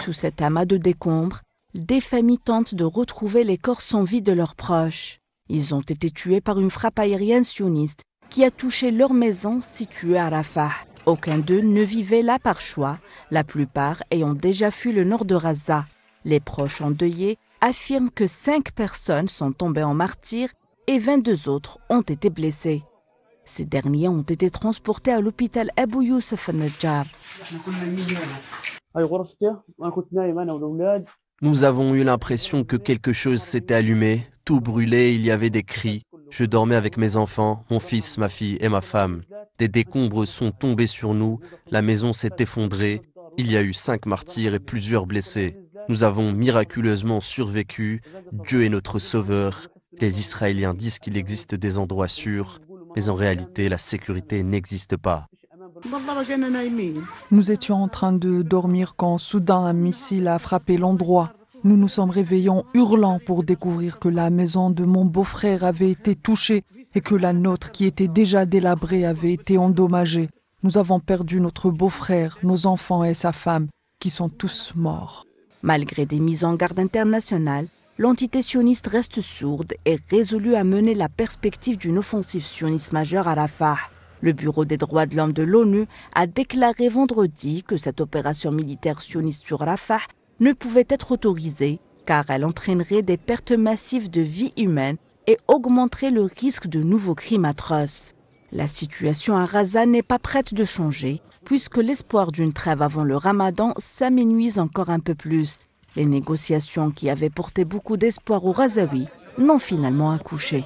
Sous cet amas de décombres, des familles tentent de retrouver les corps sans vie de leurs proches. Ils ont été tués par une frappe aérienne sioniste qui a touché leur maison située à Rafah. Aucun d'eux ne vivait là par choix, la plupart ayant déjà fui le nord de Gaza. Les proches endeuillés affirment que 5 personnes sont tombées en martyrs et 22 autres ont été blessés. Ces derniers ont été transportés à l'hôpital Abou Youssef al-Najjar. Nous avons eu l'impression que quelque chose s'était allumé, tout brûlait, il y avait des cris. Je dormais avec mes enfants, mon fils, ma fille et ma femme. Des décombres sont tombés sur nous, la maison s'est effondrée, il y a eu 5 martyrs et plusieurs blessés. Nous avons miraculeusement survécu, Dieu est notre sauveur. Les Israéliens disent qu'il existe des endroits sûrs, mais en réalité la sécurité n'existe pas. Nous étions en train de dormir quand soudain un missile a frappé l'endroit. Nous nous sommes réveillés en hurlant pour découvrir que la maison de mon beau-frère avait été touchée et que la nôtre, qui était déjà délabrée, avait été endommagée. Nous avons perdu notre beau-frère, nos enfants et sa femme, qui sont tous morts. Malgré des mises en garde internationales, l'entité sioniste reste sourde et résolue à mener la perspective d'une offensive sioniste majeure à Rafah. Le Bureau des droits de l'homme de l'ONU a déclaré vendredi que cette opération militaire sioniste sur Rafah ne pouvait être autorisée car elle entraînerait des pertes massives de vies humaines et augmenterait le risque de nouveaux crimes atroces. La situation à Gaza n'est pas prête de changer puisque l'espoir d'une trêve avant le Ramadan s'amenuise encore un peu plus. Les négociations qui avaient porté beaucoup d'espoir aux Gazaouis n'ont finalement accouché.